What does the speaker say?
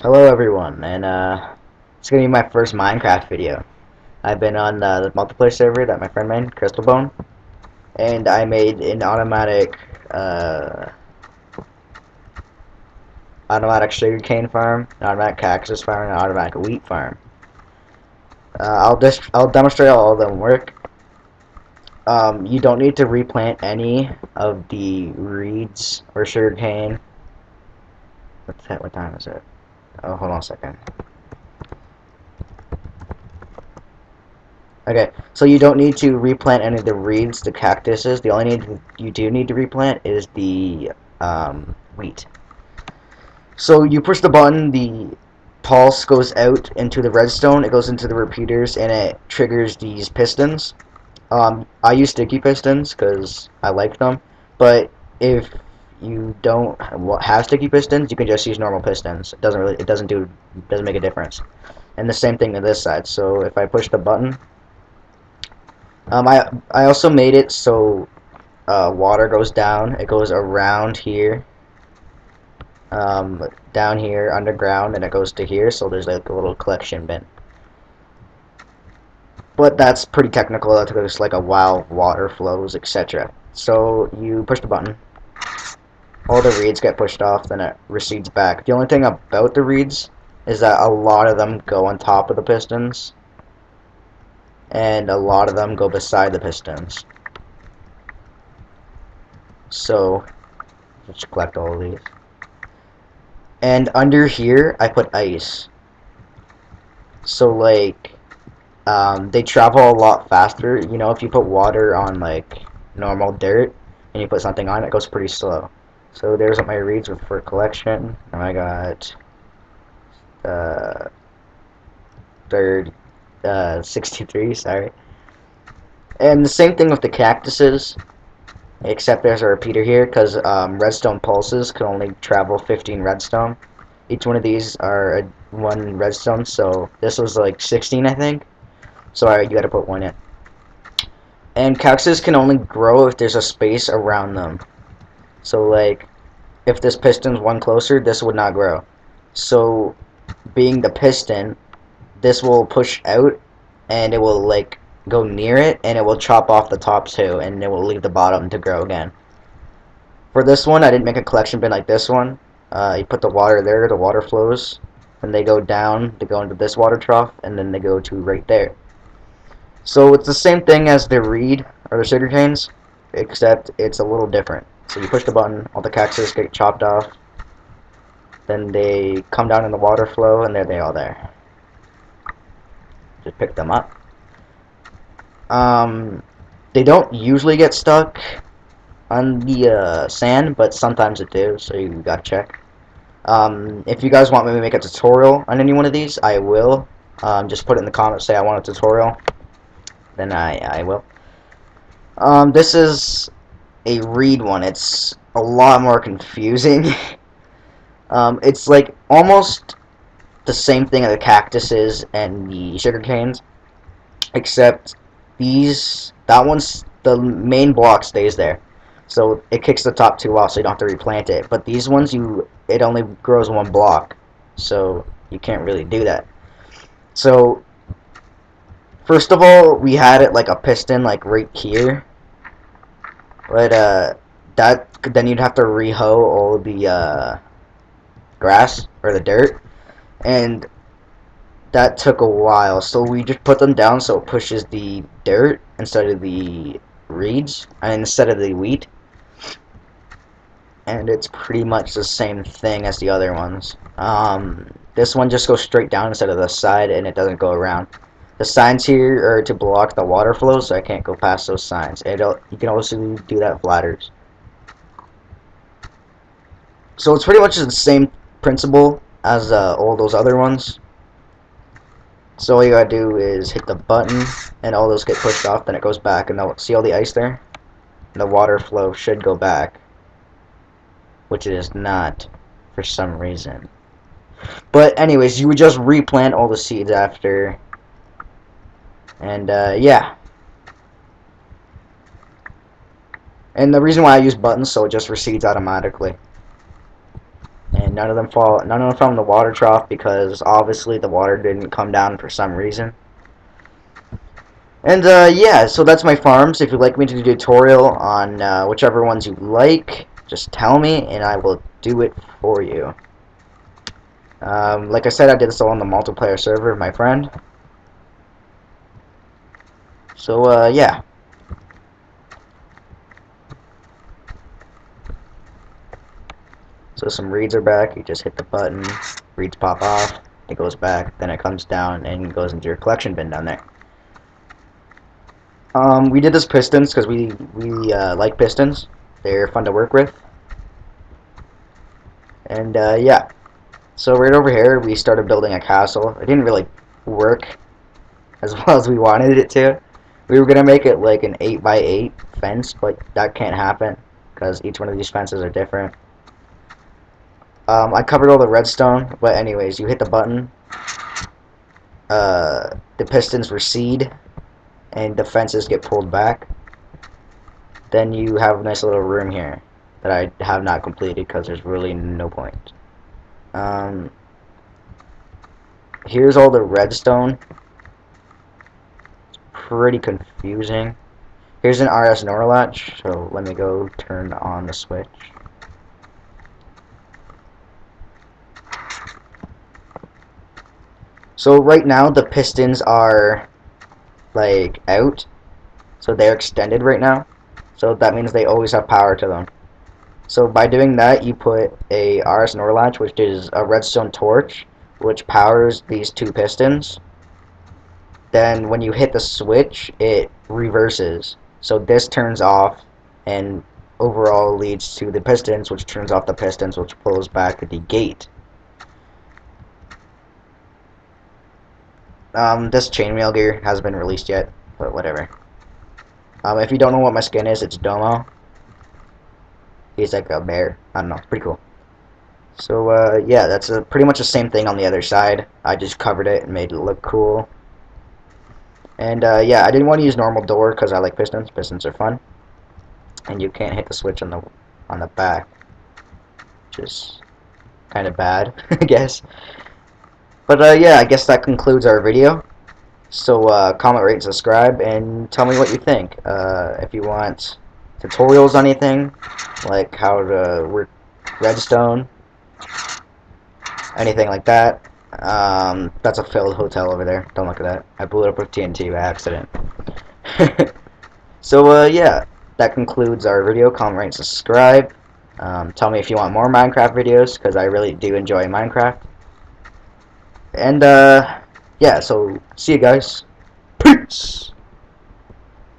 Hello everyone, and it's gonna be my first Minecraft video. I've been on the multiplayer server that my friend made, Crystalbone, and I made an uh, automatic sugarcane farm, an automatic cactus farm, and an automatic wheat farm. I'll demonstrate how all of them work. You don't need to replant any of the reeds or sugarcane. What's that? What time is it? Oh, hold on a second. Okay, so you don't need to replant any of the reeds, the cactuses. The only need you do need to replant is the wheat. So you push the button, the pulse goes out into the redstone, it goes into the repeaters, and it triggers these pistons. I use sticky pistons because I like them, but if you don't have sticky pistons, you can just use normal pistons. It doesn't make a difference. And the same thing on this side. So if I push the button, I also made it so water goes down. It goes around here, down here underground, and it goes to here. So there's like a little collection bin. But that's pretty technical. That's just like a while water flows, etc. So you push the button. All the reeds get pushed off, then it recedes back. The only thing about the reeds is that a lot of them go on top of the pistons, and a lot of them go beside the pistons. So let's collect all of these. And under here, I put ice. So, like, they travel a lot faster. You know, if you put water on, like, normal dirt, and you put something on it, it goes pretty slow. So, there's what my reeds were for collection. And I got, uh, 63, sorry. And the same thing with the cactuses, except there's a repeater here, because redstone pulses can only travel 15 redstone. Each one of these are one redstone, so this was like 16, I think. So you gotta put one in. And cactuses can only grow if there's a space around them. So like, if this piston's one closer, this would not grow. So, being the piston, this will push out, and it will like go near it, and it will chop off the top too, and it will leave the bottom to grow again. For this one, I didn't make a collection bin like this one. You put the water there, the water flows, and they go down, they go into this water trough, and then they go to right there. So it's the same thing as the reed or the sugar canes, except it's a little different. So you push the button, all the cactus get chopped off, then they come down in the water flow, and there they are there. Just pick them up. They don't usually get stuck on the sand, but sometimes it do, so you gotta check. If you guys want me to make a tutorial on any one of these, I will. Just put it in the comments, say I want a tutorial, then I will. This is a reed one. It's a lot more confusing. It's like almost the same thing as the cactuses and the sugar canes, except that one's the main block stays there. So it kicks the top two off, so you don't have to replant it. But these ones, it only grows one block, so you can't really do that. So first of all, we had it like a piston, like right here, but then you'd have to re-hoe all the grass or the dirt, and that took a while. So we just put them down so it pushes the dirt instead of the reeds, and instead of the wheat. And it's pretty much the same thing as the other ones. This one just goes straight down instead of the side, and it doesn't go around. The signs here are to block the water flow, so I can't go past those signs. You can also do that with ladders. So it's pretty much the same principle as all those other ones. So all you gotta do is hit the button, and all those get pushed off, then it goes back, and see all the ice there? And the water flow should go back, which it is not for some reason. But anyways, you would just replant all the seeds after, and yeah. And the reason why I use buttons, so it just reseeds automatically. And and none of them fell in the water trough because obviously the water didn't come down for some reason. And yeah, so that's my farms. If you'd like me to do a tutorial on whichever ones you like, just tell me and I will do it for you. Like I said, I did this all on the multiplayer server, my friend. So yeah. So some reeds are back, you just hit the button, reeds pop off, it goes back, then it comes down and goes into your collection bin down there. We did this pistons because we like pistons. They're fun to work with. And yeah, so right over here we started building a castle. It didn't really work as well as we wanted it to. We were gonna make it like an 8x8 fence, but that can't happen because each one of these fences are different. I covered all the redstone, but anyways, you hit the button. The pistons recede, and the fences get pulled back. Then you have a nice little room here that I have not completed because there's really no point. Here's all the redstone. It's pretty confusing. Here's an RS NOR latch, so let me go turn on the switch. So right now the pistons are like out, so they're extended right now. So that means they always have power to them. So by doing that, you put a RS NOR latch, which is a redstone torch, which powers these two pistons. Then when you hit the switch, it reverses. So this turns off and overall leads to the pistons, which turns off the pistons, which pulls back the gate. This chainmail gear hasn't been released yet, but whatever. If you don't know what my skin is, it's Domo. He's like a bear. I don't know. It's pretty cool. So, yeah, that's pretty much the same thing on the other side. I just covered it and made it look cool. And, yeah, I didn't want to use normal door because I like pistons. Pistons are fun. And you can't hit the switch on the back. Which is kind of bad, I guess. But, yeah, I guess that concludes our video. So, comment, rate, and subscribe, and tell me what you think. If you want tutorials on anything, like how to work redstone, anything like that. That's a failed hotel over there. Don't look at that. I blew it up with TNT by accident. So, yeah, that concludes our video. Comment, rate, and subscribe. Tell me if you want more Minecraft videos, because I really do enjoy Minecraft. And, yeah, so, see you guys. Peace!